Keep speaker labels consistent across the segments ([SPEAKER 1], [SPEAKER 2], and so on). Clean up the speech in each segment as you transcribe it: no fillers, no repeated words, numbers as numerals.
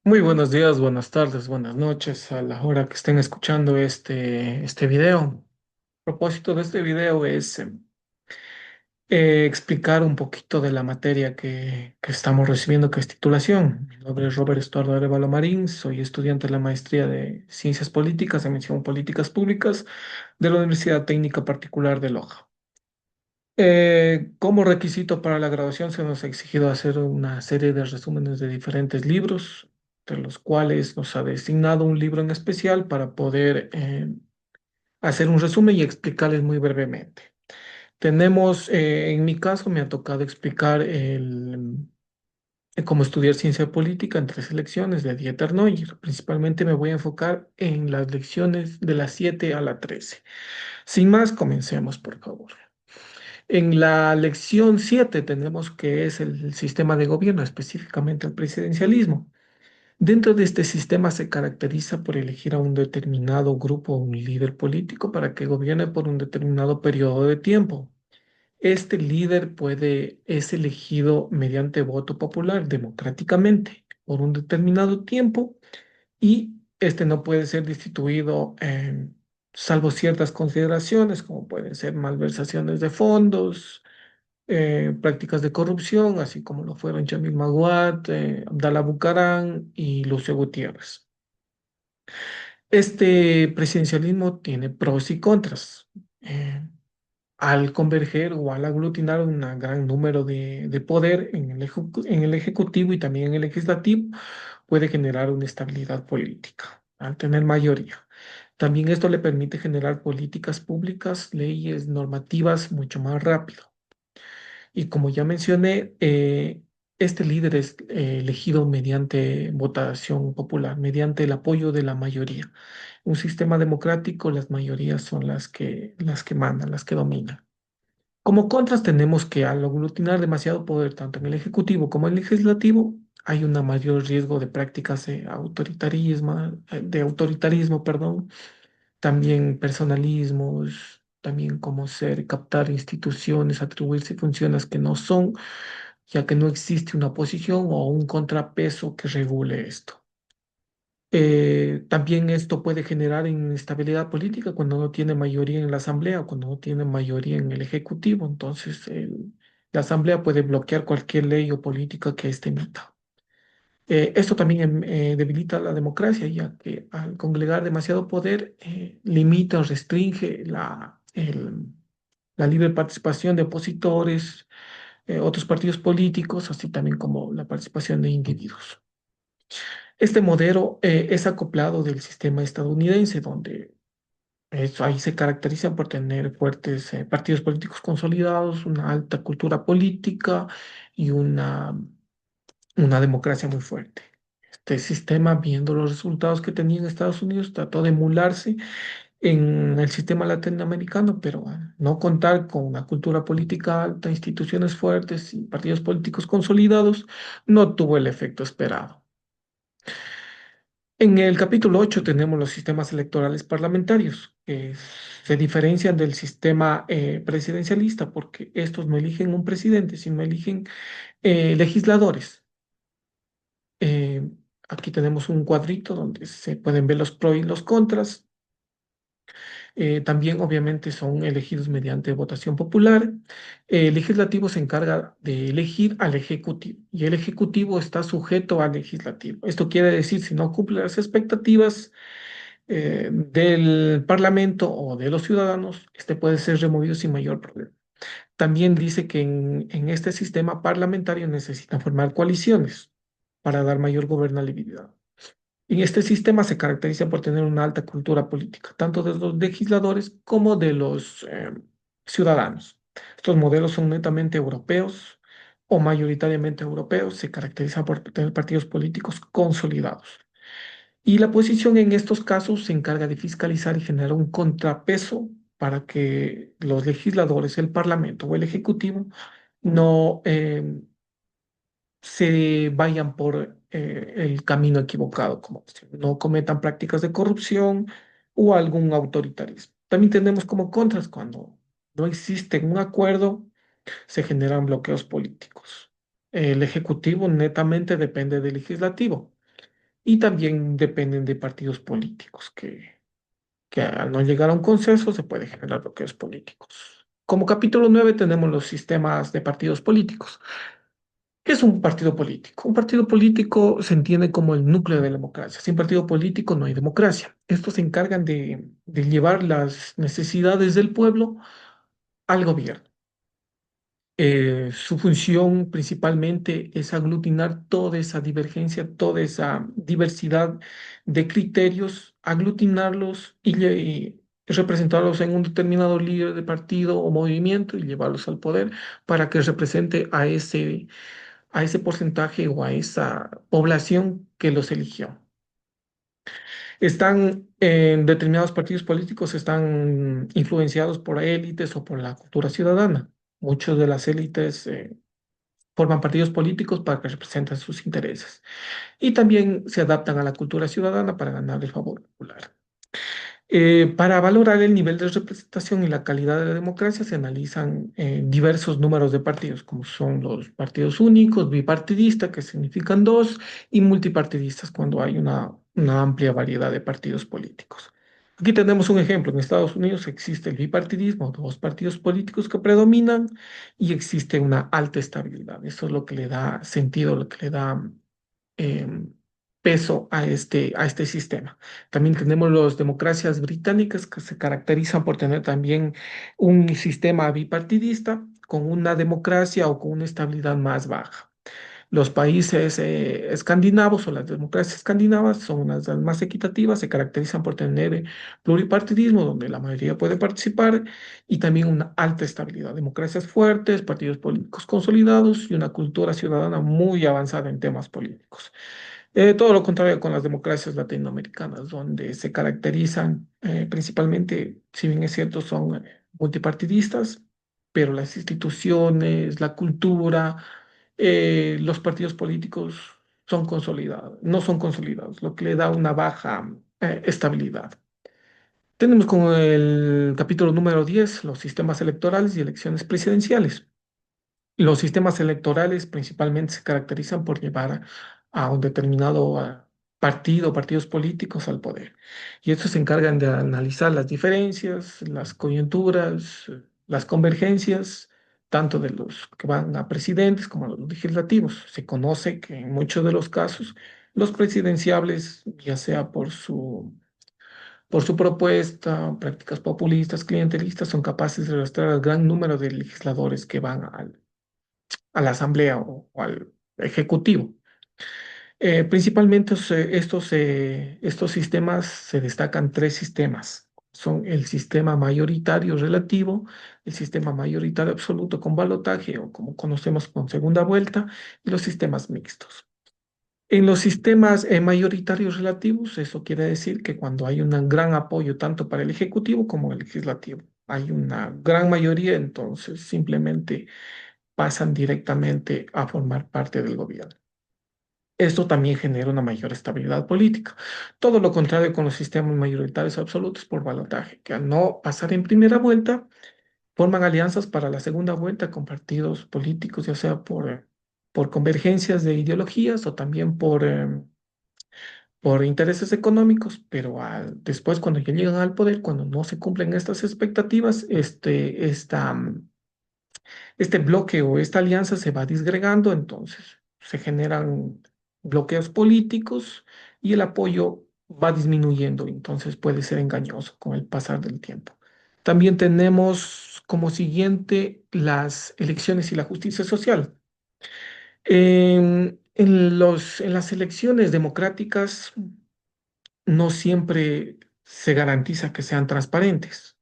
[SPEAKER 1] Muy buenos días, buenas tardes, buenas noches a la hora que estén escuchando este video. El propósito de este video es explicar un poquito de la materia que estamos recibiendo, que es titulación. Mi nombre es Robert Estuardo Arevalo Marín, soy estudiante de la maestría de Ciencias Políticas, de Mención Políticas Públicas de la Universidad Técnica Particular de Loja. Como requisito para la graduación se nos ha exigido hacer una serie de resúmenes de diferentes libros, de los cuales nos ha designado un libro en especial para poder hacer un resumen y explicarles muy brevemente. En mi caso, me ha tocado explicar cómo estudiar ciencia política en tres lecciones de Dieter y principalmente me voy a enfocar en las lecciones de las 7 a la 13. Sin más, comencemos, por favor. En la lección 7 tenemos que es el sistema de gobierno, específicamente el presidencialismo. Dentro de este sistema se caracteriza por elegir a un determinado grupo o un líder político para que gobierne por un determinado periodo de tiempo. Este líder es elegido mediante voto popular democráticamente por un determinado tiempo y este no puede ser destituido salvo ciertas consideraciones como pueden ser malversaciones de fondos, prácticas de corrupción, así como lo fueron Jamil Maguad, Abdalá Bucaram y Lucio Gutiérrez. Este presidencialismo tiene pros y contras. Al converger o al aglutinar un gran número de poder en en el ejecutivo y también en el legislativo, puede generar una estabilidad política al tener mayoría. También esto le permite generar políticas públicas, leyes, normativas mucho más rápido. Y como ya mencioné, este líder es elegido mediante votación popular, mediante el apoyo de la mayoría. Un sistema democrático, las mayorías son las que mandan, las que dominan. Como contras tenemos que al aglutinar demasiado poder, tanto en el ejecutivo como en el legislativo, hay un mayor riesgo de prácticas de autoritarismo, perdón, también personalismos, también como ser, captar instituciones, atribuirse funciones que no son, ya que no existe una posición o un contrapeso que regule esto. También esto puede generar inestabilidad política cuando no tiene mayoría en la Asamblea o cuando no tiene mayoría en el Ejecutivo. Entonces, la Asamblea puede bloquear cualquier ley o política que éste emita. Esto también debilita la democracia, ya que al congregar demasiado poder, limita o restringe la libre participación de opositores, otros partidos políticos, así también como la participación de individuos. Este modelo es acoplado del sistema estadounidense, donde ahí se caracteriza por tener fuertes partidos políticos consolidados, una alta cultura política y una democracia muy fuerte. Este sistema, viendo los resultados que tenía en Estados Unidos, trató de emularse en el sistema latinoamericano, pero al no contar con una cultura política alta, instituciones fuertes y partidos políticos consolidados, no tuvo el efecto esperado. En el capítulo 8 tenemos los sistemas electorales parlamentarios, que se diferencian del sistema presidencialista porque estos no eligen un presidente, sino eligen legisladores. Eh, Aquí tenemos un cuadrito donde se pueden ver los pros y los contras. También, obviamente, son elegidos mediante votación popular. El legislativo se encarga de elegir al ejecutivo y el ejecutivo está sujeto al legislativo. Esto quiere decir, si no cumple las expectativas del parlamento o de los ciudadanos, este puede ser removido sin mayor problema. También dice que en este sistema parlamentario necesitan formar coaliciones para dar mayor gobernabilidad. Y este sistema se caracteriza por tener una alta cultura política, tanto de los legisladores como de los ciudadanos. Estos modelos son netamente europeos o mayoritariamente europeos, se caracterizan por tener partidos políticos consolidados. Y la oposición en estos casos se encarga de fiscalizar y generar un contrapeso para que los legisladores, el Parlamento o el Ejecutivo no se vayan por el camino equivocado, como decir, no cometan prácticas de corrupción o algún autoritarismo. También tenemos como contras cuando no existe un acuerdo, se generan bloqueos políticos. El Ejecutivo netamente depende del Legislativo. y también dependen de partidos políticos que al no llegar a un consenso se puede generar bloqueos políticos. Como capítulo 9 tenemos los sistemas de partidos políticos. ¿Qué es un partido político? Un partido político se entiende como el núcleo de la democracia. Sin partido político no hay democracia. Estos se encargan de llevar las necesidades del pueblo al gobierno. Su función principalmente es aglutinar toda esa divergencia, toda esa diversidad de criterios, aglutinarlos y representarlos en un determinado líder de partido o movimiento y llevarlos al poder para que represente a ese porcentaje o a esa población que los eligió. Están en determinados partidos políticos, están influenciados por élites o por la cultura ciudadana. Muchos de las élites forman partidos políticos para que representen sus intereses y también se adaptan a la cultura ciudadana para ganar el favor popular. Para valorar el nivel de representación y la calidad de la democracia se analizan diversos números de partidos, como son los partidos únicos, bipartidistas, que significan dos, y multipartidistas, cuando hay una amplia variedad de partidos políticos. Aquí tenemos un ejemplo. En Estados Unidos existe el bipartidismo, dos partidos políticos que predominan y existe una alta estabilidad. Eso es lo que le da sentido, lo que le da em, peso a este sistema. También tenemos las democracias británicas que se caracterizan por tener también un sistema bipartidista con una democracia o con una estabilidad más baja. Los países escandinavos o las democracias escandinavas son unas de las más equitativas, se caracterizan por tener pluripartidismo, donde la mayoría puede participar, y también una alta estabilidad, democracias fuertes, partidos políticos consolidados y una cultura ciudadana muy avanzada en temas políticos. Todo lo contrario con las democracias latinoamericanas, donde se caracterizan principalmente, si bien es cierto, son multipartidistas, pero las instituciones, la cultura, los partidos políticos son consolidados, no son consolidados, lo que le da una baja estabilidad. Tenemos como el capítulo número 10 los sistemas electorales y elecciones presidenciales. Los sistemas electorales principalmente se caracterizan por llevar a un determinado partido, partidos políticos al poder. Y estos se encargan de analizar las diferencias, las coyunturas, las convergencias, tanto de los que van a presidentes como a los legislativos. Se conoce que en muchos de los casos los presidenciables, ya sea por su propuesta, prácticas populistas, clientelistas, son capaces de arrastrar al gran número de legisladores que van a la asamblea o al ejecutivo. Principalmente estos sistemas se destacan tres sistemas. Son el sistema mayoritario relativo, el sistema mayoritario absoluto con balotaje o como conocemos con segunda vuelta y los sistemas mixtos. En los sistemas mayoritarios relativos, eso quiere decir que cuando hay un gran apoyo tanto para el ejecutivo como el legislativo, hay una gran mayoría, entonces simplemente pasan directamente a formar parte del gobierno. Esto también genera una mayor estabilidad política. Todo lo contrario con los sistemas mayoritarios absolutos por balotaje, que al no pasar en primera vuelta, forman alianzas para la segunda vuelta con partidos políticos, ya sea por convergencias de ideologías o también por intereses económicos, pero después cuando ya llegan al poder, cuando no se cumplen estas expectativas, este bloque o esta alianza se va disgregando, entonces se generan bloqueos políticos y el apoyo va disminuyendo, entonces puede ser engañoso con el pasar del tiempo. También tenemos como siguiente las elecciones y la justicia social. En las elecciones democráticas no siempre se garantiza que sean transparentes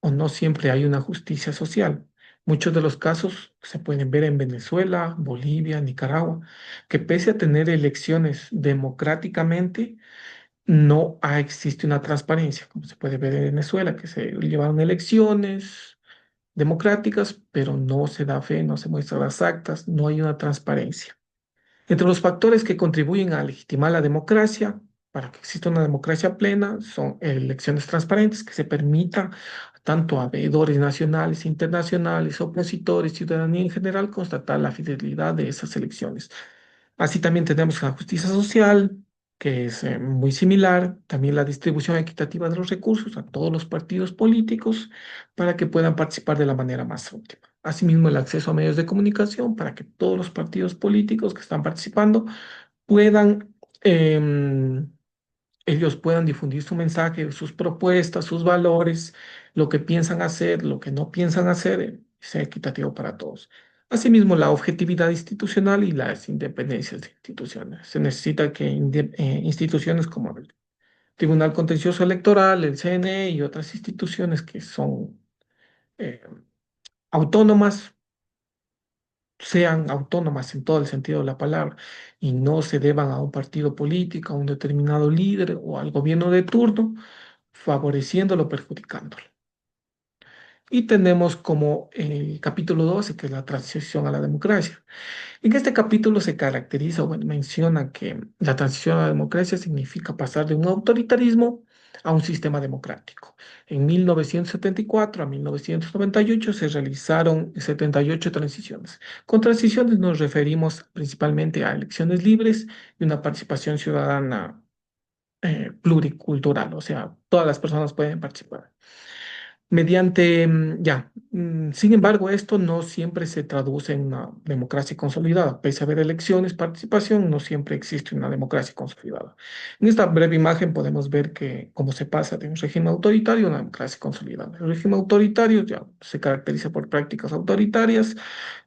[SPEAKER 1] o no siempre hay una justicia social. Muchos de los casos se pueden ver en Venezuela, Bolivia, Nicaragua, que pese a tener elecciones democráticamente, no existe una transparencia, como se puede ver en Venezuela, que se llevaron elecciones democráticas, pero no se da fe, no se muestran las actas, no hay una transparencia. Entre los factores que contribuyen a legitimar la democracia, para que exista una democracia plena, son elecciones transparentes que se permitan tanto a veedores nacionales, internacionales, opositores, ciudadanía en general, constatar la fidelidad de esas elecciones. Así también tenemos la justicia social, que es muy similar, también la distribución equitativa de los recursos a todos los partidos políticos para que puedan participar de la manera más óptima. Asimismo, el acceso a medios de comunicación para que todos los partidos políticos que están participando puedan, em, ellos puedan difundir su mensaje, sus propuestas, sus valores, lo que piensan hacer, lo que no piensan hacer, sea equitativo para todos. Asimismo, la objetividad institucional y las independencias de instituciones. Se necesita que instituciones como el Tribunal Contencioso Electoral, el CNE y otras instituciones que son eh, autónomas, sean autónomas en todo el sentido de la palabra y no se deban a un partido político, a un determinado líder o al gobierno de turno, favoreciéndolo o perjudicándolo. Y tenemos como el capítulo 12, que es la transición a la democracia. En este capítulo se caracteriza, o bueno, menciona que la transición a la democracia significa pasar de un autoritarismo a un sistema democrático. En 1974 a 1998 se realizaron 78 transiciones. Con transiciones nos referimos principalmente a elecciones libres y una participación ciudadana pluricultural, o sea, todas las personas pueden participar mediante, sin embargo, esto no siempre se traduce en una democracia consolidada. Pese a haber elecciones, participación, no siempre existe una democracia consolidada. En esta breve imagen podemos ver que cómo se pasa de un régimen autoritario a una democracia consolidada. El régimen autoritario ya se caracteriza por prácticas autoritarias,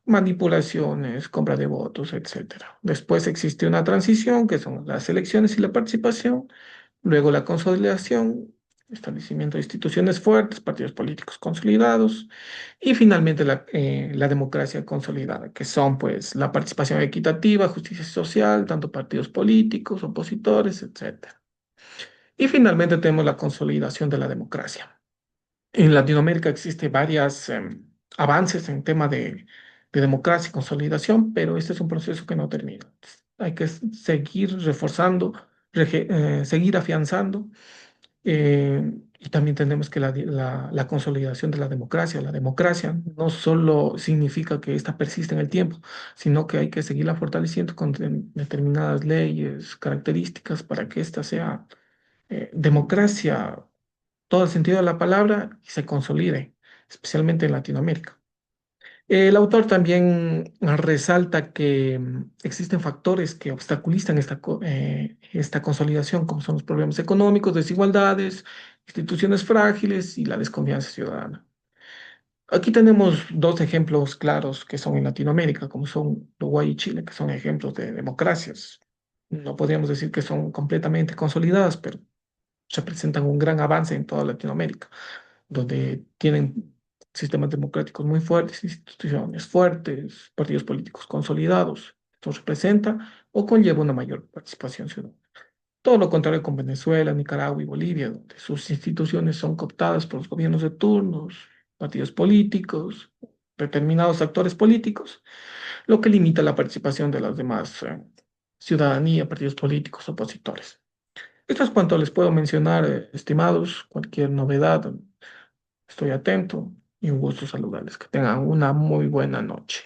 [SPEAKER 1] manipulaciones, compra de votos, etcétera. Después existe una transición, que son las elecciones y la participación. Luego la consolidación, establecimiento de instituciones fuertes, partidos políticos consolidados y finalmente la democracia consolidada, que son pues la participación equitativa, justicia social, tanto partidos políticos, opositores, etcétera. Y finalmente tenemos la consolidación de la democracia. En Latinoamérica existe varios avances en tema de democracia y consolidación, pero este es un proceso que no termina. Hay que seguir reforzando, seguir afianzando y también tenemos que la consolidación de la democracia no solo significa que ésta persista en el tiempo, sino que hay que seguirla fortaleciendo con determinadas leyes, características para que ésta sea democracia, todo el sentido de la palabra, y se consolide, especialmente en Latinoamérica. El autor también resalta que existen factores que obstaculizan esta consolidación, como son los problemas económicos, desigualdades, instituciones frágiles y la desconfianza ciudadana. Aquí tenemos dos ejemplos claros que son en Latinoamérica, como son Uruguay y Chile, que son ejemplos de democracias. No podríamos decir que son completamente consolidadas, pero representan un gran avance en toda Latinoamérica donde tienen sistemas democráticos muy fuertes, instituciones fuertes, partidos políticos consolidados. Esto representa o conlleva una mayor participación ciudadana. Todo lo contrario con Venezuela, Nicaragua y Bolivia, donde sus instituciones son cooptadas por los gobiernos de turnos, partidos políticos, determinados actores políticos, lo que limita la participación de las demás ciudadanía, partidos políticos, opositores. Esto es cuanto les puedo mencionar, estimados. Cualquier novedad, estoy atento y un gusto saludarles. Que tengan una muy buena noche.